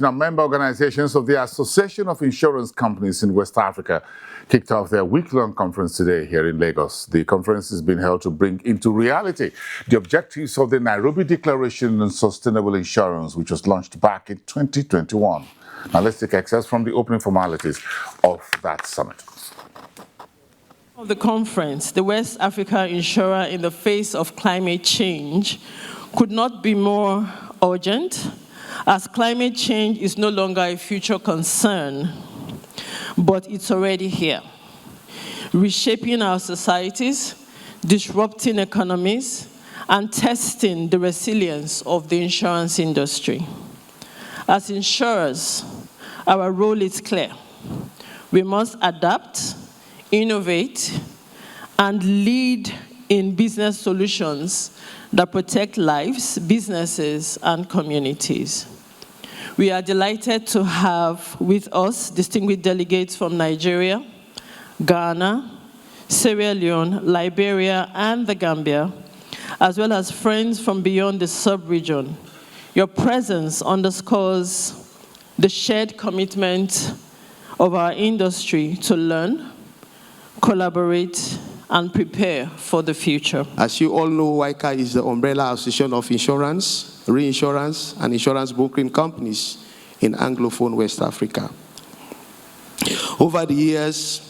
Now, member organizations of the Association of Insurance Companies in West Africa kicked off their week-long conference today here in Lagos. The conference is being held to bring into reality the objectives of the Nairobi Declaration on Sustainable Insurance, which was launched back in 2021. Now, let's take excerpts from the opening formalities of that summit. Of the conference, the West Africa Insurer in the face of climate change could not be more urgent, as climate change is no longer a future concern, but it's already here, reshaping our societies, disrupting economies, and testing the resilience of the insurance industry. As insurers, our role is clear. We must adapt, innovate, and lead in business solutions that protect lives, businesses, and communities. We are delighted to have with us distinguished delegates from Nigeria, Ghana, Sierra Leone, Liberia, and the Gambia, as well as friends from beyond the sub-region. Your presence underscores the shared commitment of our industry to learn, collaborate, and prepare for the future. As you all know, WICA is the umbrella association of insurance, reinsurance, and insurance brokering companies in Anglophone West Africa. Over the years,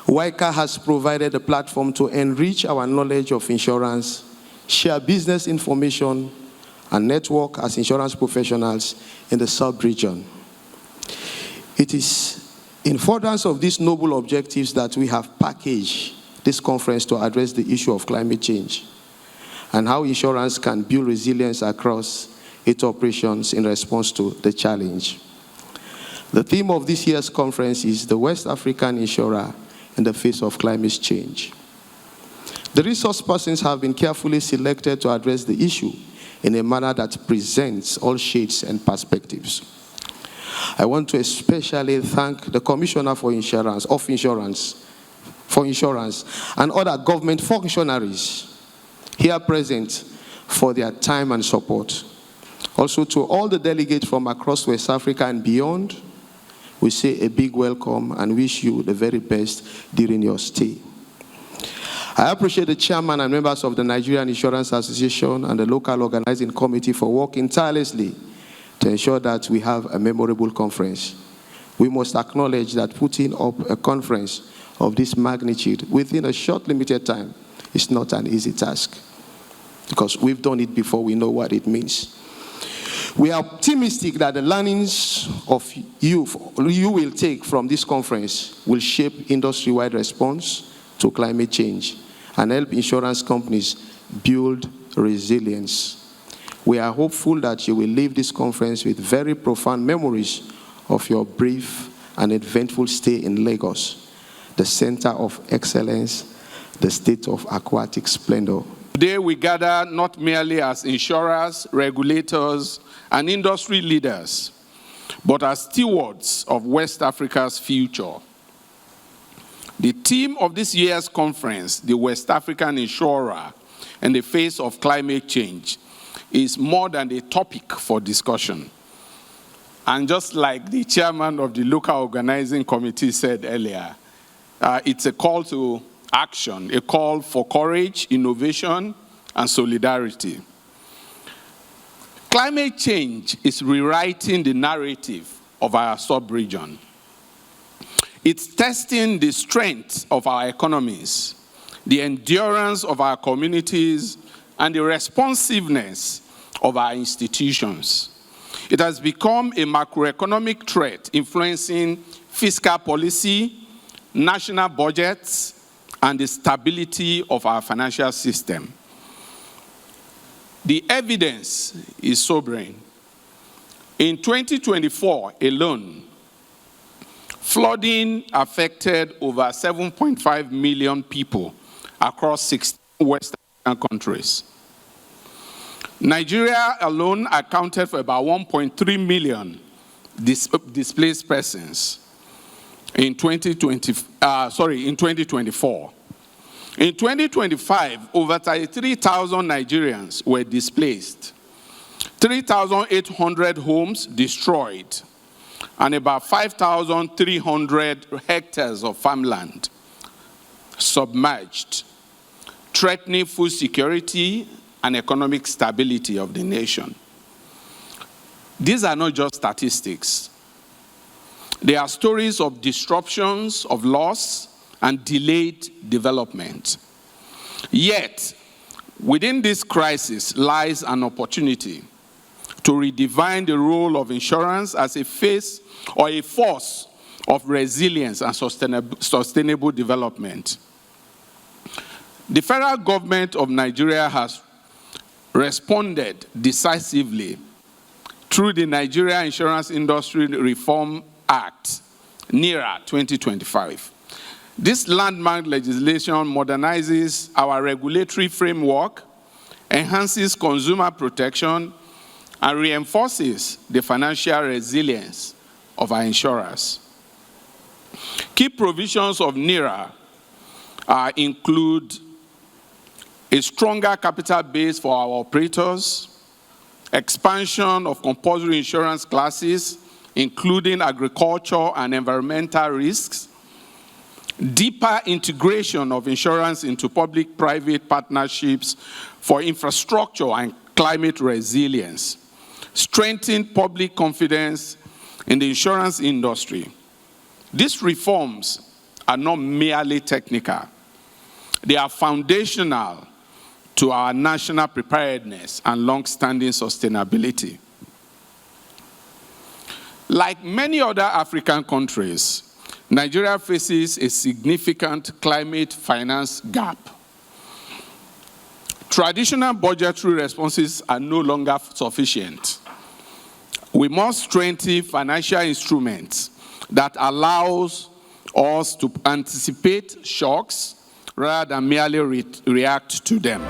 WICA has provided a platform to enrich our knowledge of insurance, share business information, and network as insurance professionals in the sub-region. It is in furtherance of these noble objectives that we have packaged this conference to address the issue of climate change and how insurance can build resilience across its operations in response to the challenge. The theme of this year's conference is the West African Insurer in the face of climate change. The resource persons have been carefully selected to address the issue in a manner that presents all shades and perspectives. I want to especially thank the Commissioner for Insurance, and other government functionaries here present for their time and support. Also to all the delegates from across West Africa and beyond, we say a big welcome and wish you the very best during your stay. I appreciate the chairman and members of the Nigerian Insurance Association and the local organizing committee for working tirelessly to ensure that we have a memorable conference. We must acknowledge that putting up a conference of this magnitude within a short, limited time is not an easy task, because we've done it before, we know what it means. We are optimistic that the learnings of you will take from this conference will shape industry-wide response to climate change and help insurance companies build resilience. We are hopeful that you will leave this conference with very profound memories of your brief and eventful stay in Lagos, the center of excellence, the state of aquatic splendor. Today we gather not merely as insurers, regulators, and industry leaders, but as stewards of West Africa's future. The theme of this year's conference, the West African Insurer in the face of climate change, is more than a topic for discussion. And just like the chairman of the local organizing committee said earlier, it's a call to action, a call for courage, innovation, and solidarity. Climate change is rewriting the narrative of our sub-region. It's testing the strength of our economies, the endurance of our communities, and the responsiveness of our institutions. It has become a macroeconomic threat influencing fiscal policy, national budgets, and the stability of our financial system. The evidence is sobering. In 2024 alone, flooding affected over 7.5 million people across 16 West African countries. Nigeria alone accounted for about 1.3 million displaced persons in 2024. In 2025, over 33,000 Nigerians were displaced. 3,800 homes destroyed, and about 5,300 hectares of farmland submerged, threatening food security and economic stability of the nation. These are not just statistics. They are stories of disruptions, of loss, and delayed development. Yet, within this crisis lies an opportunity to redefine the role of insurance as a face or a force of resilience and sustainable development. The federal government of Nigeria has responded decisively through the Nigeria Insurance Industry Reform Act, NIRA 2025. This landmark legislation modernizes our regulatory framework, enhances consumer protection, and reinforces the financial resilience of our insurers. Key provisions of NIRA include a stronger capital base for our operators, expansion of compulsory insurance classes, including agriculture and environmental risks, deeper integration of insurance into public-private partnerships for infrastructure and climate resilience, strengthen public confidence in the insurance industry. These reforms are not merely technical. They are foundational to our national preparedness and long-standing sustainability. Like many other African countries, Nigeria faces a significant climate finance gap. Traditional budgetary responses are no longer sufficient. We must strengthen financial instruments that allows us to anticipate shocks rather than merely react to them.